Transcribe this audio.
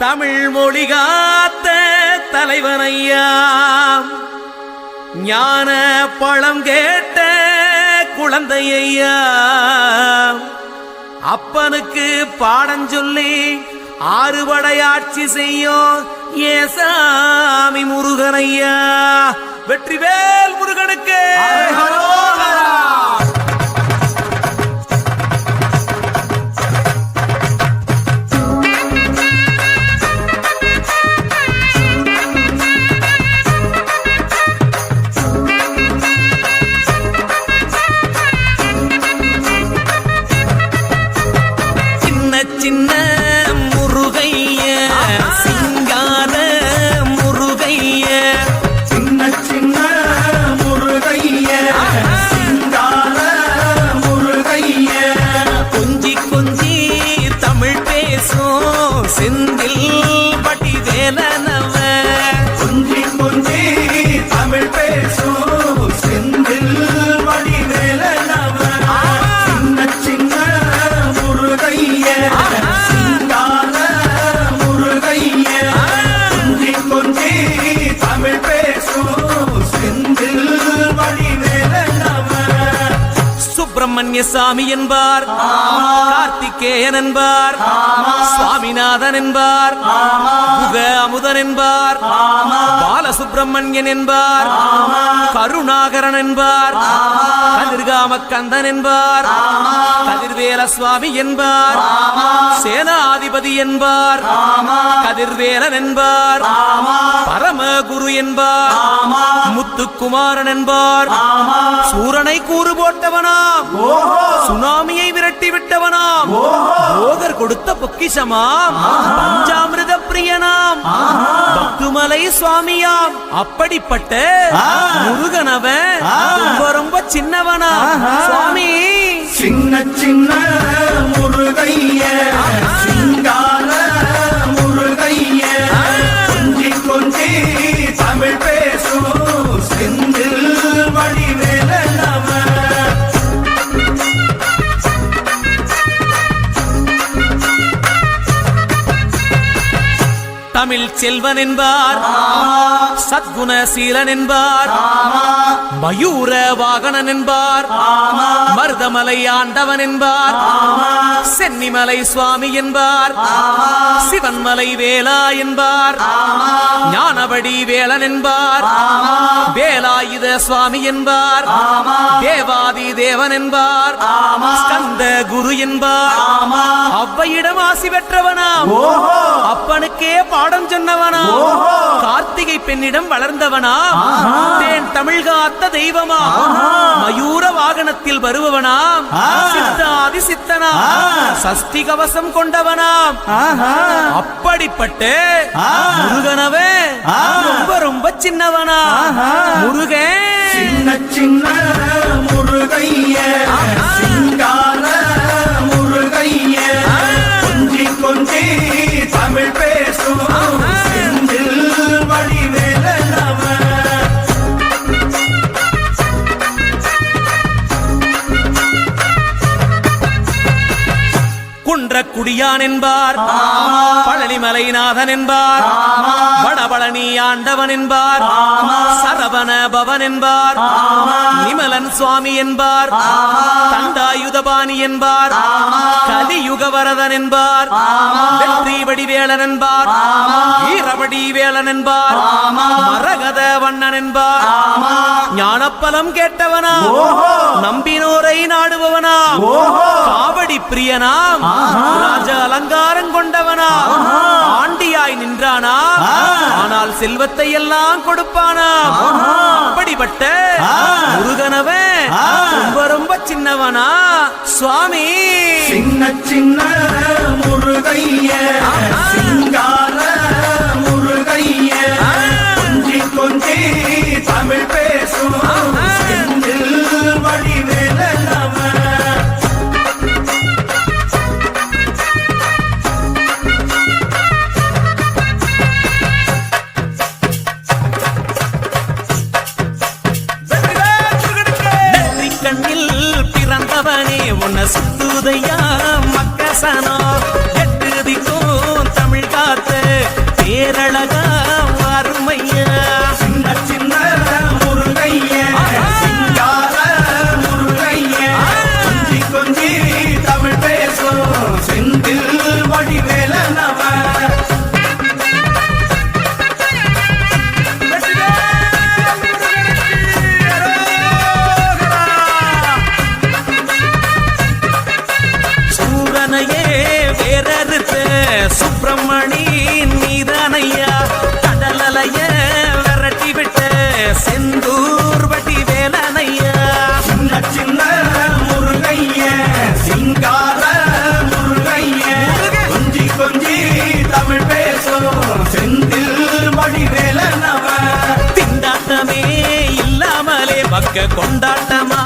தமிழ் மொழி காத்த தலைவனையா, ஞான பழம் கேட்ட குழந்தையா, அப்பனுக்கு பாடம் சொல்லி ஆறுபடையாட்சி செய்யும் ஏசாமி முருகனையா. வெற்றிவேல் முருகனுக்கு. சின்ன முருகைய சிங்கார முருகைய, சின்ன சின்ன முருகைய சிங்கார முருகைய, கொஞ்சி கொஞ்சி தமிழ் பேசும் செந்தில் பட்டி வேலனவ, கொஞ்சி கொஞ்சி தமிழ் பேசும் செந்தில் படி வேலனவ, சின்ன சின்ன முருகைய சிங்கார முருகைய, கொஞ்சி கொஞ்சி தமிழ் பேசும் செந்தில் படி வேலனவ. சுப்பிரமணிய சாமி என்பார், கார்த்திகேயன் என்பார், சுவாமிநாதன் என்பார், குக அமுதன் என்பார், பாலசுப்பிரமணியன் என்பார், கருணாகரன் என்பார், கதிர்காம கந்தன் என்பார், கதிர்வேல சுவாமி என்பார், சேனாதிபதி என்பார், கதிர்வேலன் என்பார், பரமகுரு என்பார், முத்துக்குமாரன் என்பார், சூரனை கூறு போட்டவனாம், சுனாமியை விரட்டி விட்டவனாம், போகர் கொடுத்த பொக்கிஷமாம், பஞ்சாமிர்த பிரியனாம், பத்துமலை சுவாமியாம். அப்படிப்பட்ட முருகனவன் ரொம்ப ரொம்ப சின்னவனா சுவாமி. சின்ன சின்ன முருகைய சிங்கார முருகைய, கொஞ்சி கொஞ்சி தமிழ் பேசும் செந்தில் வழி வேலனவ. தமிழ் செல்வன் என்பார், சத்குணசீலன் என்பார், மயூர வாகனன் என்பார், மருதமலை ஆண்டவன் என்பார், சென்னிமலை சுவாமி என்பார், சிவன்மலை வேலா என்பார், ஞானபடி வேலன் என்பார், வேலாயுத சுவாமி என்பார், தேவாதி தேவன் என்பார், ஸ்கந்த குரு என்பார், அவ்வையிடம் ஆசி பெற்றவனாம், அப்பனுக்கே பாடம் சொன்னவனா, கார்த்திகை பெண்ணிடம் வளர்ந்தவனா, தேன் தமிழ் காத்த தெய்வமா, மயூர வாகனத்தில் வருபவனாம், சித்தாதி சித்தனா, சஷ்டி கவசம் கொண்டவனாம். அப்படிப்பட்ட முருகனவே ரொம்ப ரொம்ப சின்னவனா முருகன். சின்ன சின்ன முருகைய சிங்கார முருகைய, கொஞ்சி கொஞ்சி தமிழ் பேசும் செந்தில் வழி வேலனவ. குன்றக்குடியான் என்பார், பழனிமலைநாதன் என்பார், வடபழனி ஆண்டவன் என்பார், சரவண பவன் என்பார், நிமலன் சுவாமி என்பார், தண்டாயுதபாணி என்பார், கலியுக வரதன் என்பார், வெற்றி வடிவேலன் என்பார், வீரவடி வேலன் என்பார், மரகத வண்ணன் என்பார், ஞானப்பலம் கேட்டவனா, நம்பினோரை நாடுபவனா, காவடி பிரியனாம், ராஜ அலங்காரம் கொண்டவனா, ஆண்டியாய் நின்றானா, ஆனால் செல்வத்தை எல்லாம் கொடுப்பானா. அப்படிப்பட்ட முருகனவன் ரொம்ப ரொம்ப சின்னவனா சுவாமி. சின்ன சின்ன முருகைய சிங்கார முருகைய, கொஞ்சி கொஞ்சி தமிழ் பேசும் செந்தில் வழி வேலனவ. கண்ணில் பிறந்தவனே உன்னை சுத்துதையா மக்கசனோ, தேரறுத்த சுப்பிரமணி நீதானையா கடலலைய விரட்டி விட்ட செந்தூர் வட்டி வேலனையா சின்ன சின்ன முருகைய சிங்கார முருகைய கொஞ்சி கொஞ்சி தமிழ் பேசும் செந்தில் வடிவேலனவ திண்டாட்டமே இல்லாமலே பக்க கொண்டாட்டமா